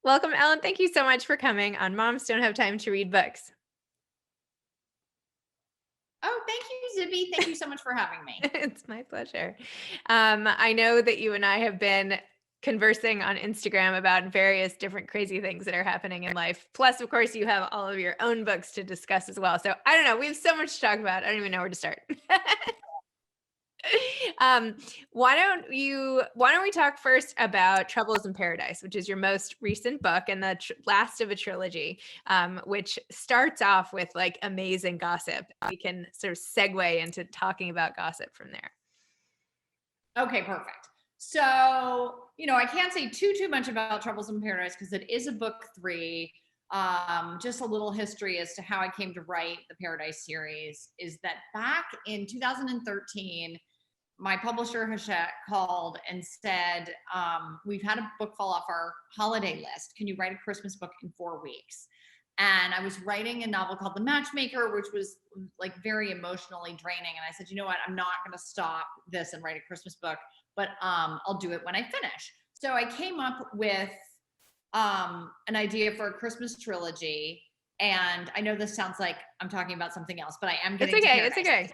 Welcome, Ellen. Thank you so much for coming on Moms Don't Have Time to Read Books. Oh, thank you, Zibby. Thank you so much for having me. It's my pleasure. I know that you and I have been conversing on Instagram about various different crazy things that are happening in life. Plus, of course, you have all of your own books to discuss as well. So I don't know. We have so much to talk about. I don't even know where to start. um, why don't we talk first about Troubles in Paradise, which is your most recent book and the last of a trilogy, which starts off with like amazing gossip. We can sort of segue into talking about gossip from there. Okay, perfect. So, I can't say too much about Troubles in Paradise because it is a book three. Just a little history as to how I came to write the Paradise series is that back in 2013, my publisher Hachette called and said, "We've had a book fall off our holiday list. Can you write a Christmas book in 4 weeks?" And I was writing a novel called The Matchmaker, which was like very emotionally draining. And I said, you know what? I'm not going to stop this and write a Christmas book, but I'll do it when I finish. So I came up with an idea for a Christmas trilogy. And I know this sounds like I'm talking about something else, but I am It's getting to okay. It's Paradise. okay.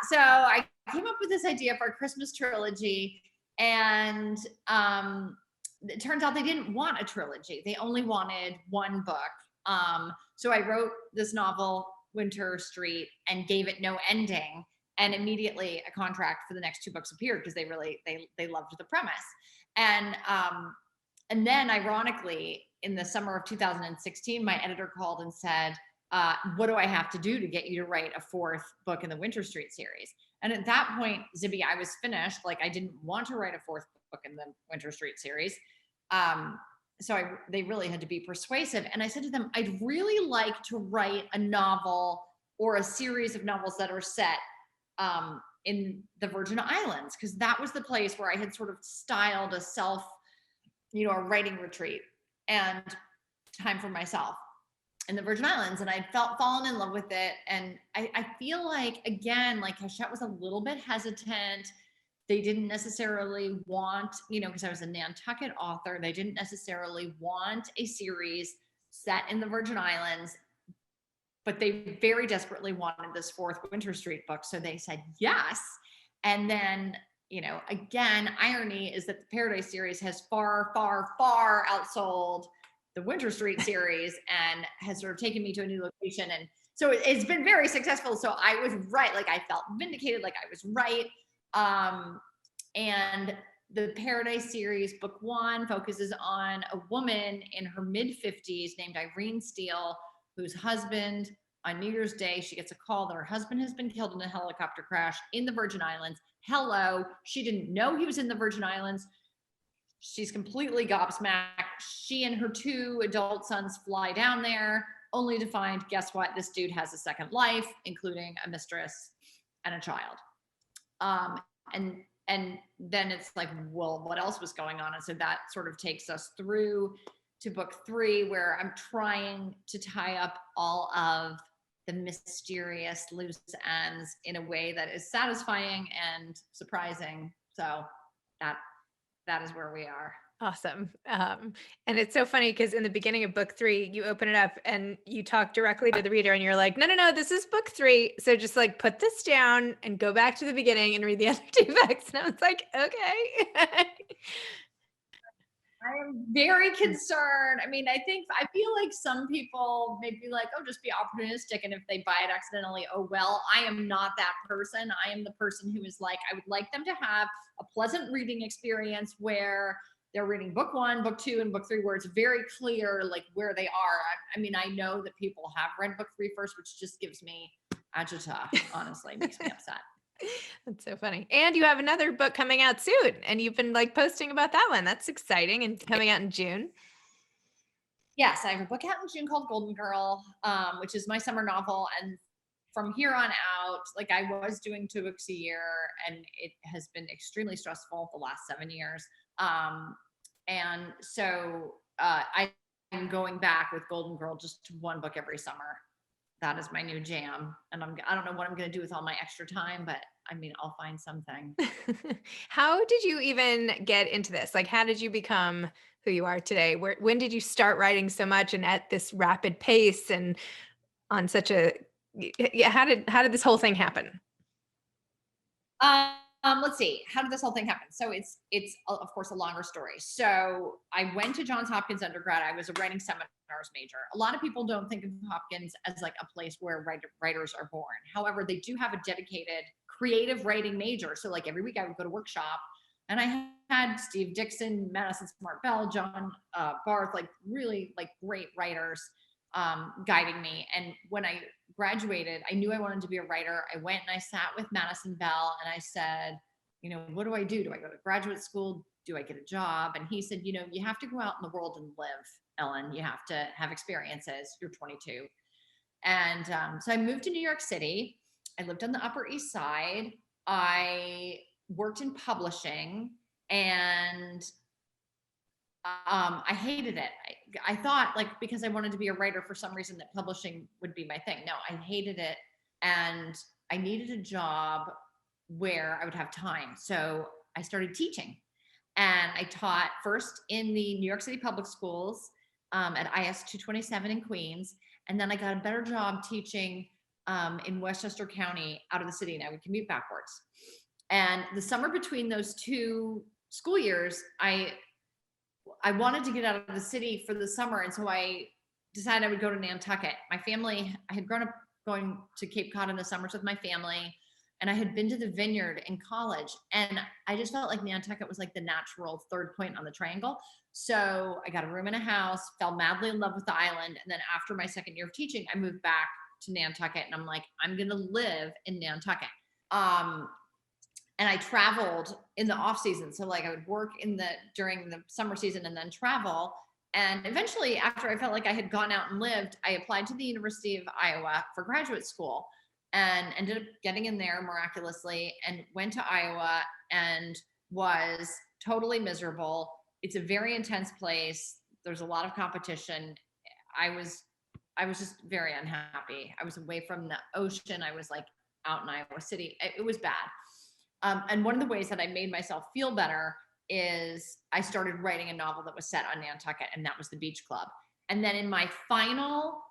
So I came up with this idea for a Christmas trilogy, and it turns out they didn't want a trilogy. They only wanted one book. So I wrote this novel, Winter Street, and gave it no ending. And immediately a contract for the next two books appeared because they loved the premise. And then ironically, in the summer of 2016, my editor called and said, what do I have to do to get you to write a fourth book in the Winter Street series? And at that point, Zibby, I was finished. Like, I didn't want to write a fourth book in the Winter Street series. They really had to be persuasive. And I said to them, I'd really like to write a novel or a series of novels that are set in the Virgin Islands, because that was the place where I had sort of styled a writing retreat and time for myself in the Virgin Islands. And I'd fallen in love with it. And I feel like, again, like Hachette was a little bit hesitant. They didn't necessarily want, because I was a Nantucket author, they didn't necessarily want a series set in the Virgin Islands, but they very desperately wanted this fourth Winter Street book. So they said yes. And then, again, irony is that the Paradise series has far, far, far outsold the Winter Street series and has sort of taken me to a new location. And so it's been very successful. So I was right. Like, I felt vindicated, like I was right. And the Paradise series, book one, focuses on a woman in her mid-50s named Irene Steele, whose husband, on New Year's Day, she gets a call that her husband has been killed in a helicopter crash in the Virgin Islands. Hello. She didn't know he was in the Virgin Islands. She's completely gobsmacked. She and her two adult sons fly down there, only to find, guess what? This dude has a second life, including a mistress and a child. And then it's like, well, what else was going on? And so that sort of takes us through to book three, where I'm trying to tie up all of the mysterious loose ends in a way that is satisfying and surprising. So that is where we are. Awesome. And it's so funny because in the beginning of book three, you open it up and you talk directly to the reader and you're like, no, this is book three. So just like put this down and go back to the beginning and read the other two books. And I was like, okay. I am very concerned. I mean, I feel like some people may be like, oh, just be opportunistic. And if they buy it accidentally, oh, well, I am not that person. I am the person who is like, I would like them to have a pleasant reading experience where they're reading book one, book two, and book three, where it's very clear like where they are. I mean, I know that people have read book three first, which just gives me agita, honestly, makes me upset. That's so funny. And you have another book coming out soon and you've been like posting about that one. That's exciting and coming out in June. Yes, I have a book out in June called Golden Girl, which is my summer novel. And from here on out, like, I was doing 2 books a year, and it has been extremely stressful the last 7 years. And so I am going back with Golden Girl just to one book every summer. That is my new jam. And I don't know what I'm going to do with all my extra time, but I mean, I'll find something. How did you even get into this? Like, how did you become who you are today? When did you start writing so much and at this rapid pace and on such a, yeah, how did this whole thing happen? Let's see. How did this whole thing happen? So it's of course a longer story. So I went to Johns Hopkins undergrad. I was a writing seminars major. A lot of people don't think of Hopkins as like a place where writers are born. However, they do have a dedicated creative writing major. So like every week I would go to workshop, and I had Steve Dixon, Madison Smart Bell, John Barth, like really like great writers guiding me. And when I graduated, I knew I wanted to be a writer. I went and I sat with Madison Bell and I said, you know, what do I do? Do I go to graduate school? Do I get a job? And he said, you know, you have to go out in the world and live, Ellen. You have to have experiences. You're 22. And so I moved to New York City. I lived on the Upper East Side. I worked in publishing, and I hated it. I thought like, because I wanted to be a writer for some reason, that publishing would be my thing. No, I hated it. And I needed a job where I would have time. So I started teaching, and I taught first in the New York City public schools at IS 227 in Queens. And then I got a better job teaching in Westchester County out of the city, and I would commute backwards. And the summer between those two school years, I wanted to get out of the city for the summer. And so I decided I would go to Nantucket. My family, I had grown up going to Cape Cod in the summers with my family, and I had been to the Vineyard in college. And I just felt like Nantucket was like the natural third point on the triangle. So I got a room in a house, fell madly in love with the island. And then after my second year of teaching, I moved back to Nantucket, and I'm like, I'm going to live in Nantucket. And I traveled in the off season. So like I would work during the summer season and then travel. And eventually, after I felt like I had gone out and lived, I applied to the University of Iowa for graduate school and ended up getting in there miraculously, and went to Iowa and was totally miserable. It's a very intense place. There's a lot of competition. I was just very unhappy. I was away from the ocean. I was like out in Iowa City. It was bad. And one of the ways that I made myself feel better is I started writing a novel that was set on Nantucket, and that was The Beach Club. And then in my final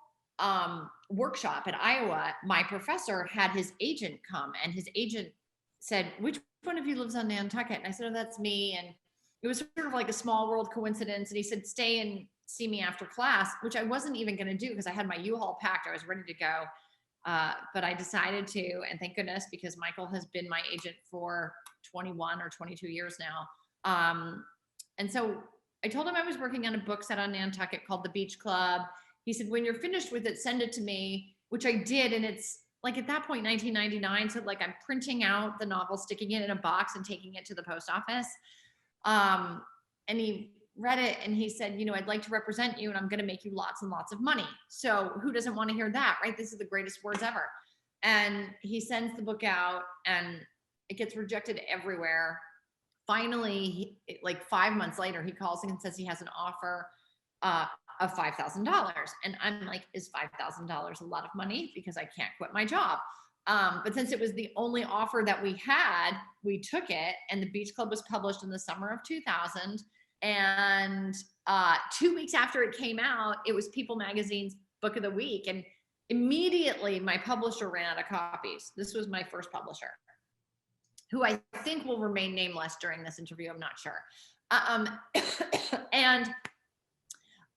workshop at Iowa, my professor had his agent come, and his agent said, which one of you lives on Nantucket? And I said, oh, that's me. And it was sort of like a small world coincidence. And he said, stay and see me after class, which I wasn't even going to do because I had my U-Haul packed. I was ready to go. But I decided to, and thank goodness, because Michael has been my agent for 21 or 22 years now. And so I told him I was working on a book set on Nantucket called The Beach Club. He said, when you're finished with it, send it to me, which I did. And it's like at that point, 1999. So like I'm printing out the novel, sticking it in a box and taking it to the post office. And he read it and he said, you know, I'd like to represent you, and I'm going to make you lots and lots of money. So who doesn't want to hear that, right? This is the greatest words ever. And he sends the book out, and it gets rejected everywhere. Finally, like 5 months later, he calls and says he has an offer of $5,000. And I'm like, is $5,000 a lot of money? Because I can't quit my job. But since it was the only offer that we had, we took it. And The Beach Club was published in the summer of 2000. And 2 weeks after it came out, it was People Magazine's Book of the Week. And immediately my publisher ran out of copies. This was my first publisher, who I think will remain nameless during this interview. I'm not sure. And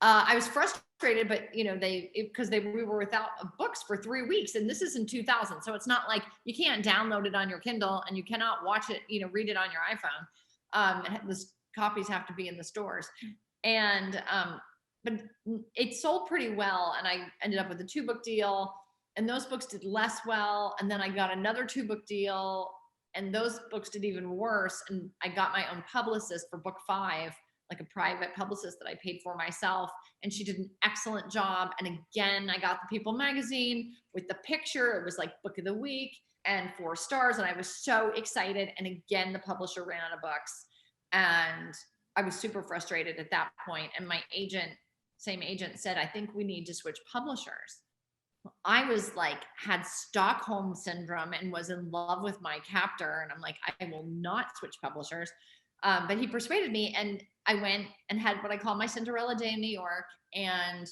I was frustrated, but you know, we were without books for 3 weeks, and this is in 2000. So it's not like you can't download it on your Kindle and you cannot watch it, you know, read it on your iPhone. The copies have to be in the stores. And, but it sold pretty well. And I ended up with a 2-book deal, and those books did less well. And then I got another 2-book deal, and those books did even worse. And I got my own publicist for book 5, like a private publicist that I paid for myself. And she did an excellent job. And again, I got the People Magazine with the picture. It was like Book of the Week and 4 stars. And I was so excited. And again, the publisher ran out of books. And I was super frustrated at that point. And my agent, same agent, said, I think we need to switch publishers. I was like, had Stockholm syndrome and was in love with my captor. And I'm like, I will not switch publishers. But he persuaded me, and I went and had what I call my Cinderella day in New York, and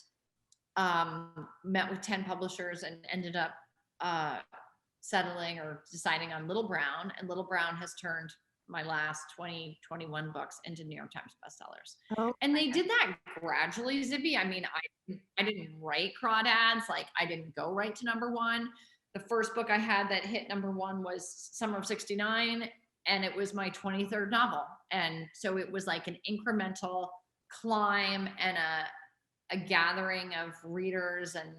met with 10 publishers and ended up uh, settling or deciding on Little Brown. And Little Brown has turned my last 20, 21 books into New York Times bestsellers. Oh, And they did that gradually, Zibby. I mean, I didn't write crawdads. Like, I didn't go right to number one. The first book I had that hit number one was Summer of 69, and it was my 23rd novel. And so it was like an incremental climb and a gathering of readers, and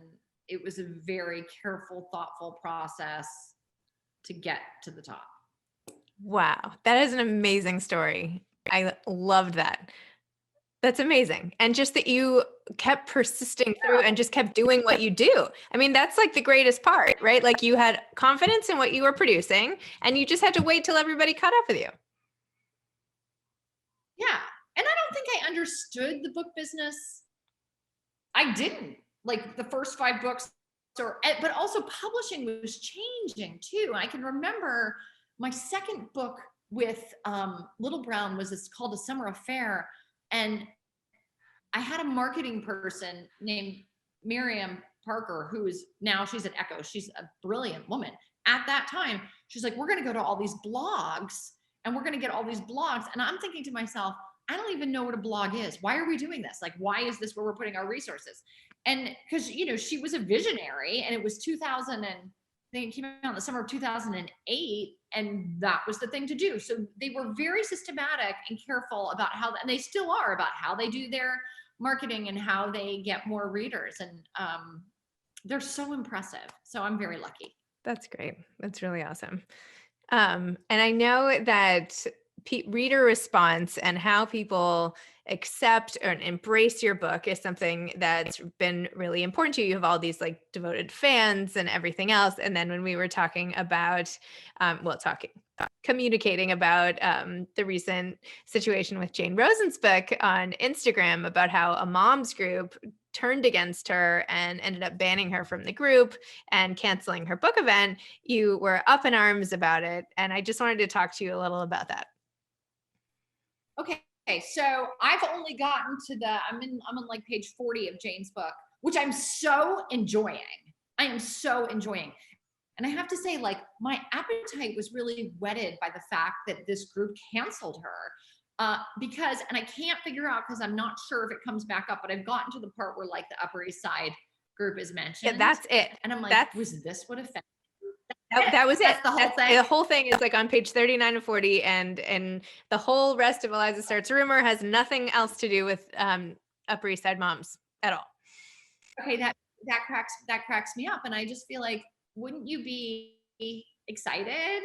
it was a very careful, thoughtful process to get to the top. wow. That is an amazing story. I loved that. That's amazing. And just that you kept persisting through and just kept doing what you do. I mean, that's like the greatest part, right? Like you had confidence in what you were producing and you just had to wait till everybody caught up with you. Yeah. And I don't think I understood the book business. I didn't. Like the first 5 books, but also publishing was changing too. I can remember my second book with Little Brown was called A Summer Affair. And I had a marketing person named Miriam Parker, who is now, she's at Echo. She's a brilliant woman. At that time, she's like, we're going to go to all these blogs and we're going to get all these blogs. And I'm thinking to myself, I don't even know what a blog is. Why are we doing this? Like, why is this where we're putting our resources? And because, you know, she was a visionary, and it was 2000 and they came out in the summer of 2008, and that was the thing to do. So they were very systematic and careful about how, and they still are, about how they do their marketing and how they get more readers. And they're so impressive. So I'm very lucky. That's great. That's really awesome. And I know that reader response and how people accept or embrace your book is something that's been really important to you. You have all these like devoted fans and everything else. And then when we were talking about, communicating about the recent situation with Jane Rosen's book on Instagram about how a mom's group turned against her and ended up banning her from the group and canceling her book event, you were up in arms about it. And I just wanted to talk to you a little about that. Okay. So I've only gotten to I'm on like page 40 of Jane's book, which I'm so enjoying. I am so enjoying. And I have to say, like, my appetite was really whetted by the fact that this group canceled her. Because, and I can't figure out, because I'm not sure if it comes back up, but I've gotten to the part where like the Upper East Side group is mentioned. Yeah, that's it. And I'm like, was this what offended? That was it. That's the whole thing. The whole thing is like on page 39 and 40, and the whole rest of Eliza Starts Rumor has nothing else to do with Upper East Side moms at all. Okay, that cracks me up, and I just feel like, wouldn't you be excited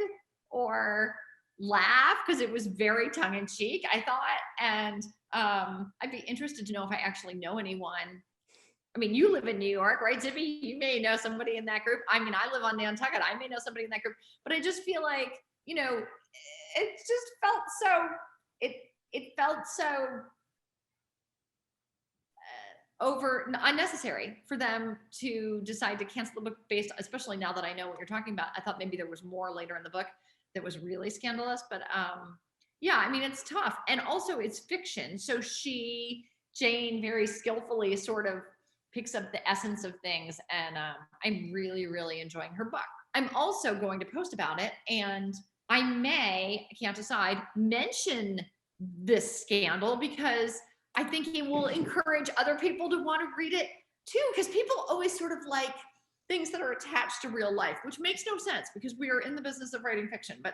or laugh, because it was very tongue-in-cheek, I thought. And I'd be interested to know if I actually know anyone. I mean, you live in New York, right, Zibby? You may know somebody in that group. I mean, I live on Nantucket. I may know somebody in that group, but I just feel like, you know, it just felt so, it felt so unnecessary for them to decide to cancel the book based, especially now that I know what you're talking about. I thought maybe there was more later in the book that was really scandalous, but yeah, I mean, it's tough. And also it's fiction. So Jane very skillfully sort of picks up the essence of things, and I'm really, really enjoying her book. I'm also going to post about it, and I can't decide, mention this scandal, because I think it will encourage other people to want to read it too, because people always sort of like things that are attached to real life, which makes no sense because we are in the business of writing fiction. But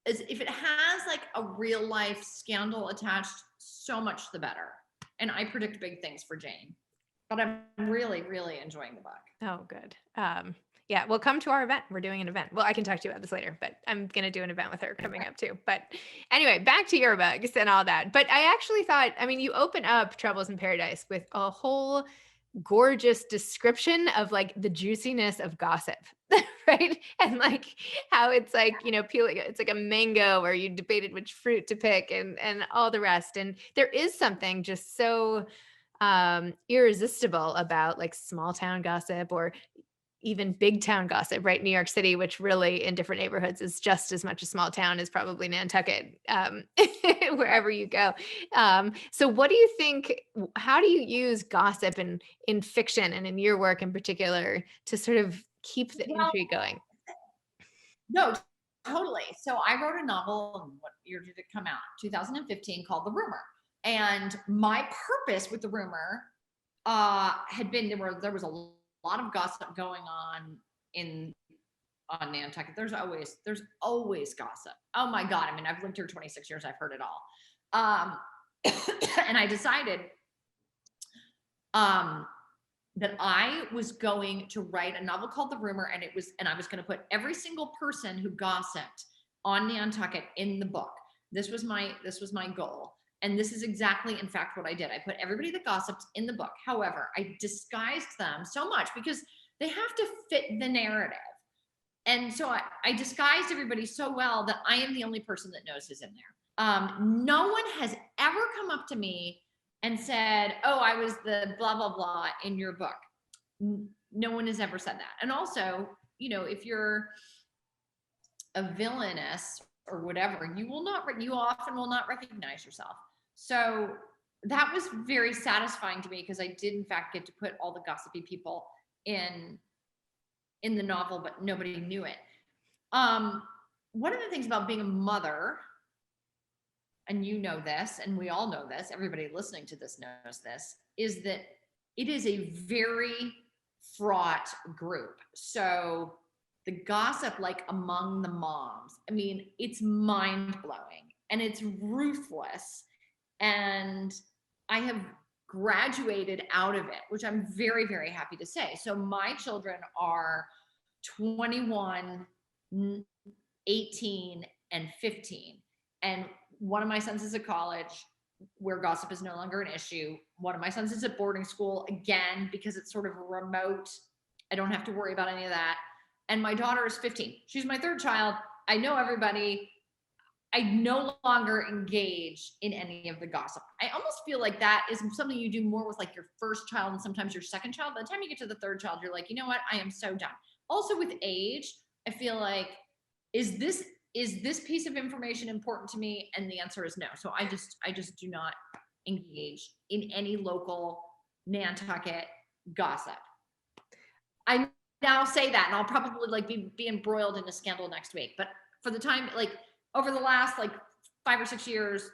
if it has like a real life scandal attached, so much the better. And I predict big things for Jane, but I'm really, really enjoying the book. Oh, good. Yeah, well, come to our event. We're doing an event. Well, I can talk to you about this later, but I'm going to do an event with her coming up too. But anyway, back to your books and all that. But I actually thought, I mean, you open up Troubles in Paradise with a whole gorgeous description of like the juiciness of gossip, right? And like how it's like, you know, peeling, it's like a mango where you debated which fruit to pick and all the rest. And there is something just so irresistible about like small town gossip or even big town gossip, right? New York City, which really in different neighborhoods is just as much a small town as probably Nantucket, wherever you go. So what do you think, how do you use gossip in fiction and in your work in particular to sort of keep the Well, intrigue going? no, totally. So I wrote a novel, what year did it come out? 2015, called The Rumor. And my purpose with The Rumor had been there was a lot of gossip going on in on Nantucket. There's always gossip. Oh my God. I mean, I've lived here 26 years. I've heard it all. Um, and I decided um, that I was going to write a novel called The Rumor, and I was going to put every single person who gossiped on Nantucket in the book. This was my goal. And this is exactly, in fact, what I did. I put everybody that gossiped in the book. However, I disguised them so much because they have to fit the narrative. And so I disguised everybody so well that I am the only person that knows who's in there. No one has ever come up to me and said, "Oh, I was the blah, blah, blah in your book." No one has ever said that. And also, if you're a villainess or whatever, you often will not recognize yourself. So that was very satisfying to me because I did in fact get to put all the gossipy people in the novel, but nobody knew it. One of the things about being a mother, and you know this, and we all know this, everybody listening to this knows this, is that it is a very fraught group. So the gossip, like among the moms, I mean, it's mind blowing and it's ruthless. And I have graduated out of it, which I'm very, very happy to say. So my children are 21, 18, and 15. And one of my sons is at college where gossip is no longer an issue. One of my sons is at boarding school, again, because it's sort of remote. I don't have to worry about any of that. And my daughter is 15. She's my third child. I know everybody. I no longer engage in any of the gossip. I almost feel like that is something you do more with like your first child and sometimes your second child. By the time you get to the third child, you're like, you know what? I am so done. Also with age, I feel like, is this piece of information important to me? And the answer is no. So I just do not engage in any local Nantucket gossip. I now say that, and I'll probably like be embroiled in a scandal next week. But for the time, like over the last like 5 or 6 years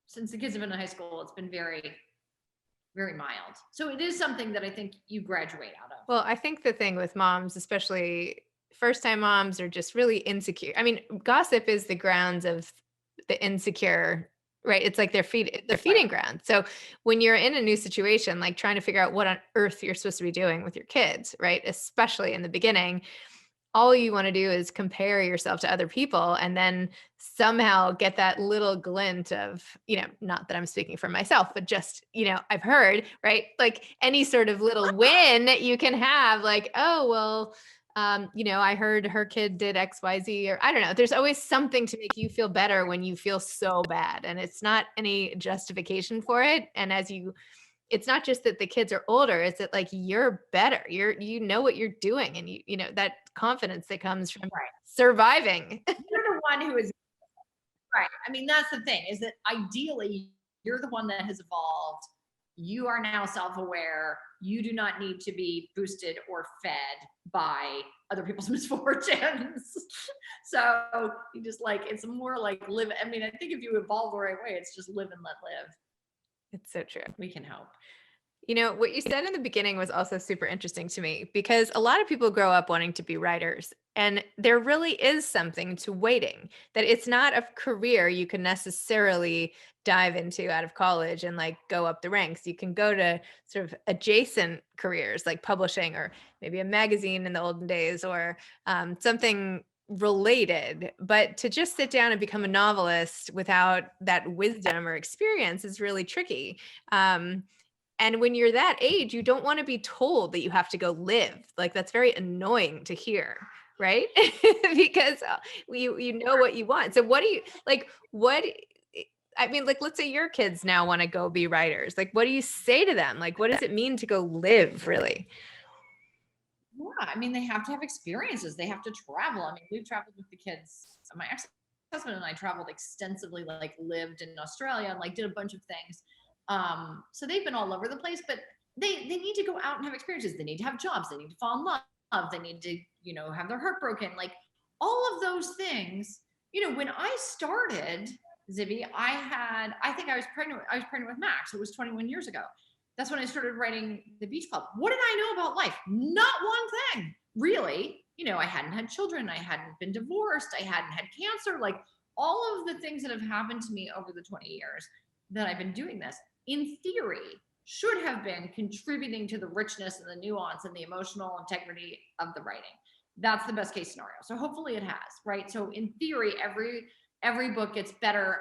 since the kids have been in high school, it's been very, very mild. So it is something that I think you graduate out of. Well, I think the thing with moms, especially first time moms, are just really insecure. I mean, gossip is the grounds of the insecure, right? It's like their feeding ground. So when you're in a new situation, like trying to figure out what on earth you're supposed to be doing with your kids, right? Especially in the beginning, all you want to do is compare yourself to other people and then somehow get that little glint of, not that I'm speaking for myself, but just, I've heard, right? Like any sort of little win that you can have, like, oh, well, I heard her kid did XYZ, or I don't know. There's always something to make you feel better when you feel so bad. And it's not any justification for it. And it's not just that the kids are older, it's that like you're better. You know what you're doing, and that confidence that comes from Right. surviving. You're the one who is right. I mean, that's the thing, is that ideally you're the one that has evolved. You are now self-aware. You do not need to be boosted or fed by other people's misfortunes. So you just like, it's more like live. I mean, I think if you evolve the right way, it's just live and let live. It's so true. We can help. What you said in the beginning was also super interesting to me, because a lot of people grow up wanting to be writers, and there really is something to waiting, that it's not a career you can necessarily dive into out of college and like go up the ranks. You can go to sort of adjacent careers like publishing, or maybe a magazine in the olden days, or something related. But to just sit down and become a novelist without that wisdom or experience is really tricky. And when you're that age, you don't want to be told that you have to go live. Like that's very annoying to hear, right? Because you know what you want. So what do you like? What I mean, like, let's say your kids now want to go be writers. Like, what do you say to them? Like, what does it mean to go live, really? Yeah, I mean, they have to have experiences. They have to travel. I mean, we've traveled with the kids. My ex-husband and I traveled extensively, like lived in Australia and like did a bunch of things. So they've been all over the place, but they need to go out and have experiences. They need to have jobs. They need to fall in love. They need to, have their heart broken. Like all of those things. When I started Zibby, I think I was pregnant. I was pregnant with Max. It was 21 years ago. That's when I started writing the Beach Club. What did I know about life? Not one thing, really. I hadn't had children. I hadn't been divorced. I hadn't had cancer. Like all of the things that have happened to me over the 20 years that I've been doing this, in theory, should have been contributing to the richness and the nuance and the emotional integrity of the writing. That's the best case scenario. So hopefully it has, right? So in theory, every book gets better.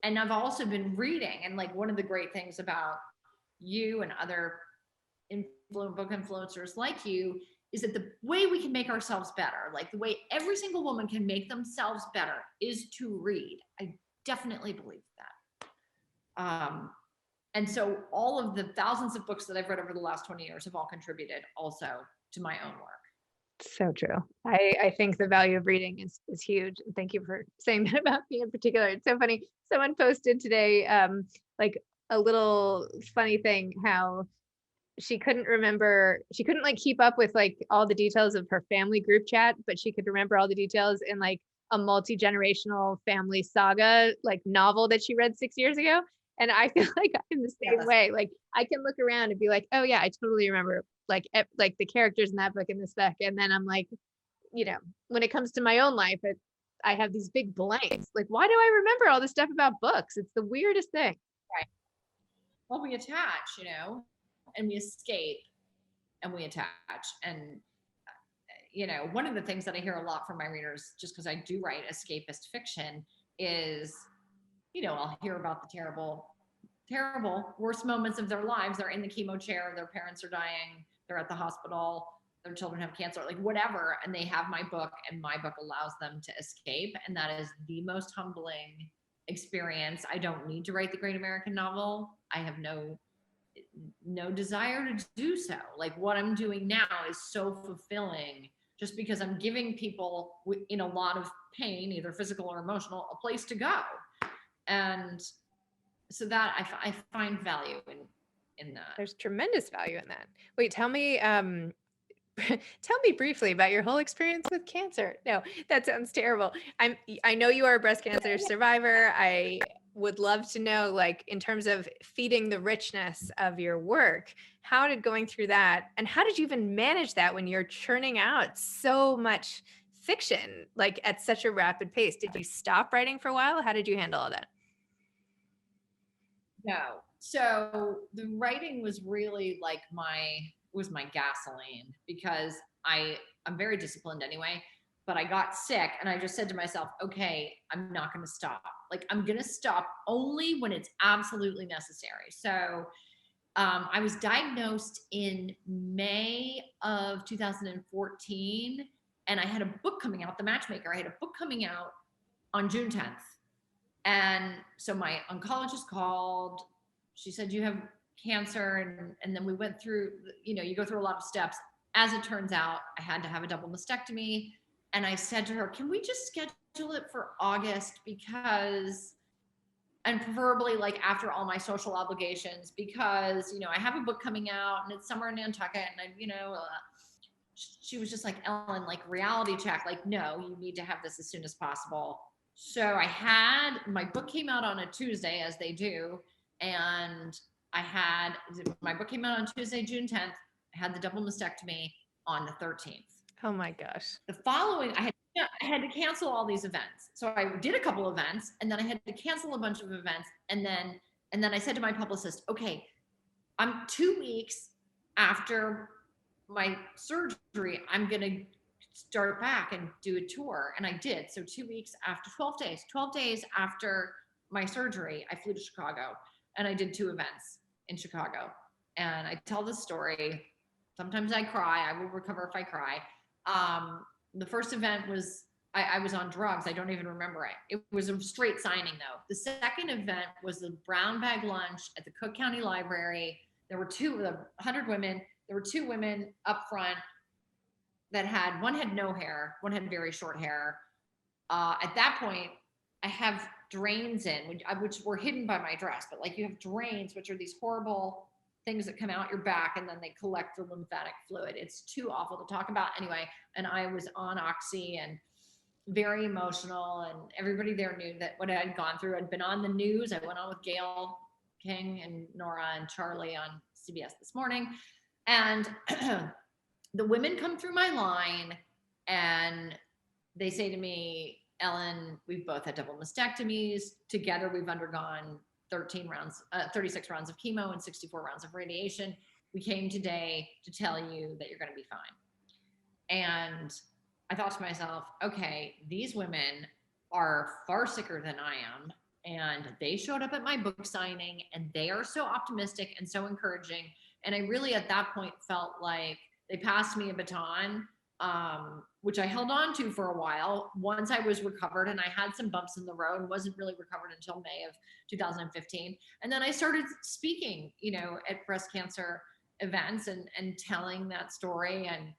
And I've also been reading, and like one of the great things about you and other book influencers like you is that the way we can make ourselves better, like the way every single woman can make themselves better, is to read. I definitely believe that. And so all of the thousands of books that I've read over the last 20 years have all contributed also to my own work. So true. I think the value of reading is huge. Thank you for saying that about me in particular. It's so funny. Someone posted today, like a little funny thing, how she couldn't like keep up with like all the details of her family group chat, but she could remember all the details in like a multi-generational family saga, like novel that she read 6 years ago. And I feel like I'm the same way. Like I can look around and be like, oh yeah, I totally remember like the characters in that book and this book. And then I'm like, when it comes to my own life, I have these big blanks. Like, why do I remember all this stuff about books? It's the weirdest thing. Right. Well, we attach, and we escape and we attach. And, one of the things that I hear a lot from my readers, just because I do write escapist fiction, is, I'll hear about the terrible, worst moments of their lives. They're in the chemo chair, their parents are dying, they're at the hospital, their children have cancer, like whatever. And they have my book, and my book allows them to escape. And that is the most humbling experience. I don't need to write the great American novel. I have no desire to do so. Like what I'm doing now is so fulfilling just because I'm giving people in a lot of pain, either physical or emotional, a place to go. And so that I find value in that. There's tremendous value in that. Wait, tell me briefly about your whole experience with cancer. No, that sounds terrible. I know you are a breast cancer survivor. I would love to know, like, in terms of feeding the richness of your work, how did going through that, and how did you even manage that when you're churning out so much fiction, like at such a rapid pace? Did you stop writing for a while? How did you handle all that? No. So the writing was really like was my gasoline, because I'm very disciplined anyway, but I got sick and I just said to myself, okay, I'm not going to stop. Like I'm going to stop only when it's absolutely necessary. So I was diagnosed in May of 2014, and I had a book coming out, The Matchmaker. I had a book coming out on June 10th. And so my oncologist called, she said, you have cancer. And then we went through, you go through a lot of steps. As it turns out, I had to have a double mastectomy. And I said to her, can we just schedule it for August? Because, and preferably like after all my social obligations, because, I have a book coming out and it's somewhere in Nantucket. And she was just like, Ellen, like reality check, like, no, you need to have this as soon as possible. So my book came out on a Tuesday, as they do. And my book came out on Tuesday, June 10th. I had the double mastectomy on the 13th. Oh my gosh. The following, I had to cancel all these events. So I did a couple events, and then I had to cancel a bunch of events. And then I said to my publicist, okay, I'm 2 weeks after my surgery, I'm going to start back and do a tour. And I did. So 2 weeks after, 12 days after my surgery, I flew to Chicago and I did 2 events in Chicago. And I tell this story. Sometimes I cry. I will recover if I cry. The first event was I was on drugs. I don't even remember it. It was a straight signing though. The second event was the brown bag lunch at the Cook County Library. There were 100 women. There were 2 women up front that one had no hair, one had very short hair. At that point, I have drains which were hidden by my dress, but like you have drains, which are these horrible things that come out your back and then they collect the lymphatic fluid. It's too awful to talk about anyway. And I was on Oxy and very emotional, and everybody there knew that what I had gone through. I'd been on the news. I went on with Gail King and Nora and Charlie on CBS This Morning. And the women come through my line and they say to me, Ellen, we've both had double mastectomies. Together, we've undergone 36 rounds of chemo and 64 rounds of radiation. We came today to tell you that you're going to be fine. And I thought to myself, okay, these women are far sicker than I am. And they showed up at my book signing and they are so optimistic and so encouraging. And I really, at that point, felt like they passed me a baton, which I held on to for a while once I was recovered, and I had some bumps in the road, wasn't really recovered until May of 2015. And then I started speaking, at breast cancer events and telling that story. And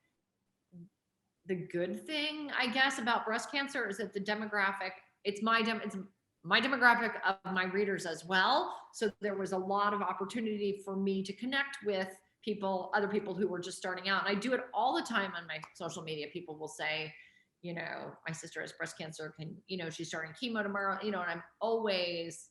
the good thing, I guess, about breast cancer is that the demographic, it's my demographic of my readers as well. So there was a lot of opportunity for me to connect with other people who were just starting out. And I do it all the time on my social media. People will say, my sister has breast cancer. She's starting chemo tomorrow, and I'm always,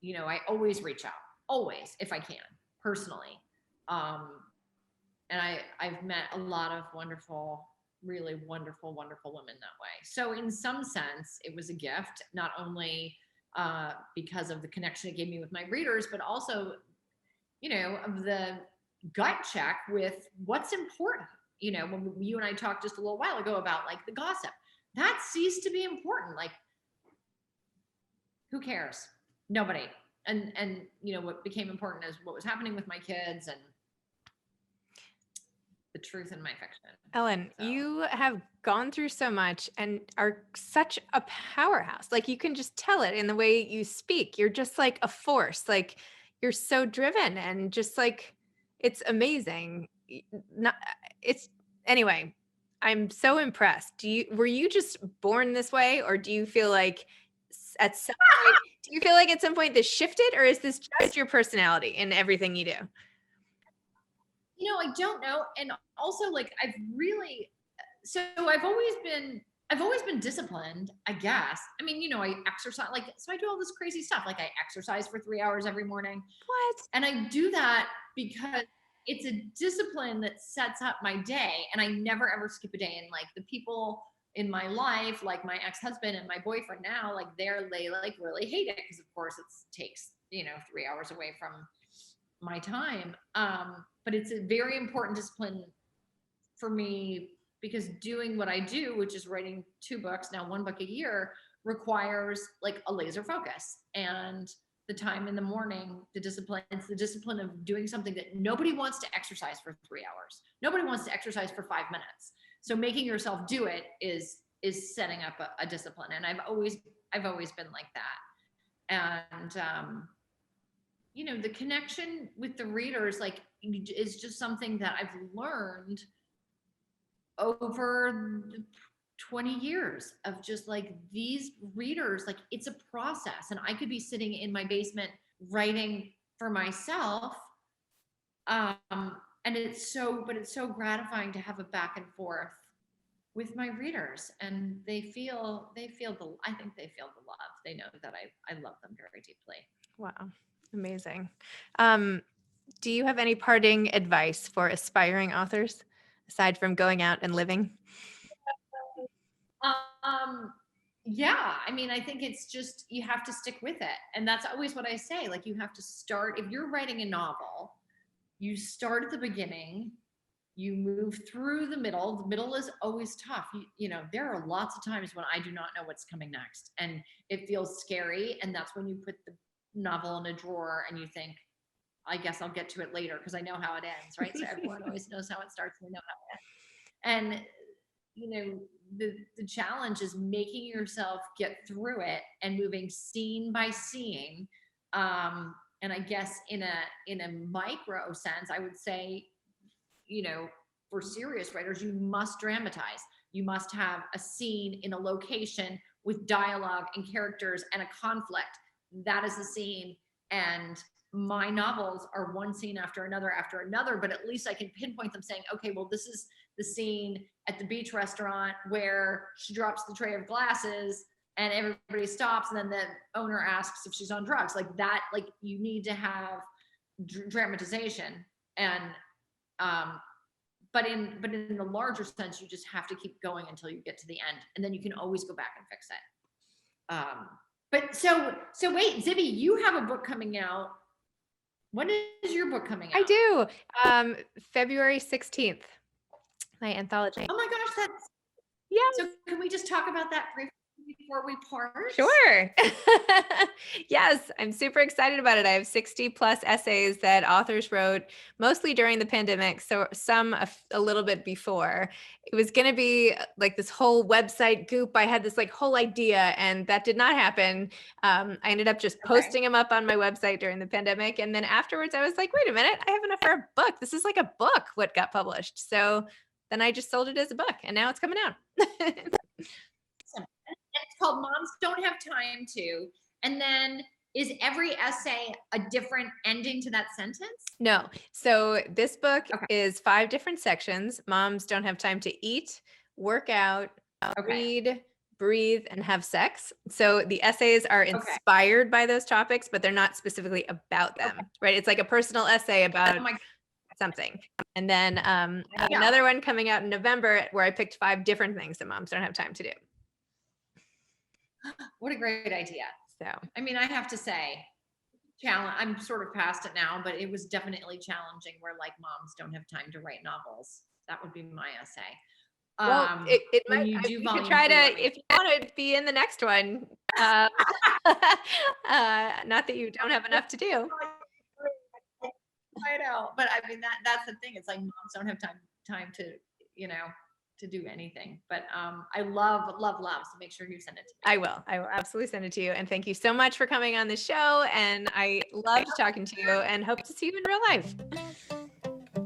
I always reach out, always, if I can, personally. And I've met a lot of wonderful, really wonderful, wonderful women that way. So in some sense, it was a gift, not only because of the connection it gave me with my readers, but also, of the gut check with what's important. When you and I talked just a little while ago about like the gossip, that ceased to be important. Like, who cares? Nobody. And what became important is what was happening with my kids and the truth in my fiction. Ellen, you have gone through so much and are such a powerhouse. Like, you can just tell it in the way you speak. You're just like a force. Like, you're so driven and just like, it's amazing. Anyway, I'm so impressed. Were you just born this way, or do you feel like at some point this shifted, or is this just your personality in everything you do? I don't know. And also, like, I've always been disciplined, I guess. I mean, I exercise, so I do all this crazy stuff. Like, I exercise for 3 hours every morning. What? And I do that because it's a discipline that sets up my day, and I never ever skip a day. And like the people in my life, like my ex-husband and my boyfriend now, like they like really hate it because of course it takes 3 hours away from my time. But it's a very important discipline for me because doing what I do, which is writing 2 books, now 1 book a year, requires like a laser focus. And the time in the morning, it's the discipline of doing something that nobody wants to exercise for 3 hours. Nobody wants to exercise for 5 minutes. So making yourself do it is setting up a discipline. And I've always been like that. And, the connection with the readers, like, is just something that I've learned over 20 years of just like these readers. Like, it's a process, and I could be sitting in my basement writing for myself. And it's so gratifying to have a back and forth with my readers, and I think they feel the love. They know that I love them very deeply. Wow. Amazing. Do you have any parting advice for aspiring authors aside from going out and living? Yeah, I mean, I think it's just, you have to stick with it. And that's always what I say. Like, you have to start, if you're writing a novel, you start at the beginning, you move through the middle. The middle is always tough. There are lots of times when I do not know what's coming next, and it feels scary. And that's when you put the novel in a drawer and you think, I guess I'll get to it later because I know how it ends, right? So everyone always knows how it starts and they know how it ends. And the challenge is making yourself get through it and moving scene by scene. And I guess in a micro sense, I would say, for serious writers, you must dramatize. You must have a scene in a location with dialogue and characters and a conflict. That is the scene. And my novels are one scene after another, but at least I can pinpoint them saying, okay, well, this is the scene at the beach restaurant where she drops the tray of glasses and everybody stops, and then the owner asks if she's on drugs. Like that, like you need to have dramatization. And but in the larger sense, you just have to keep going until you get to the end, and then you can always go back and fix it. But so wait, Zibby, you have a book coming out. When is your book coming out? I do. February 16th, my anthology. Oh my gosh, that's So can we just talk about that briefly before we part? Sure. Yes, I'm super excited about it. I have 60 plus essays that authors wrote mostly during the pandemic, so some a little bit before. It was going to be like this whole website goop. I had this like whole idea, and that did not happen. I ended up just posting them up on my website during the pandemic, and then afterwards I was like, wait a minute, I have enough for a book. This is like a book what got published. So then I just sold it as a book, and now it's coming out. It's called Moms Don't Have Time To. And then is every essay a different ending to that sentence? No. So this book is 5 different sections. Moms don't have time to eat, work out, read, breathe, and have sex. So the essays are inspired by those topics, but they're not specifically about them, right? It's like a personal essay about something. And then another one coming out in November where I picked 5 different things that moms don't have time to do. What a great idea. So, I mean, I have to say, I'm sort of past it now, but it was definitely challenging where like moms don't have time to write novels. That would be my essay. Well, it might, you could try to, if you want to be in the next one, not that you don't have enough to do. I know, but I mean, that's the thing. It's like moms don't have time to, to do anything, but I love, so make sure you send it to me. I will absolutely send it to you. And thank you so much for coming on the show. And I loved talking to you and hope to see you in real life.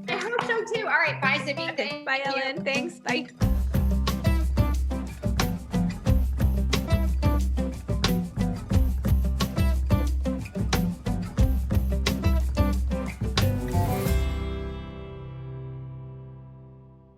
I hope so too. All right. Bye, Zibby. Okay, bye, Ellen. Thanks. Bye.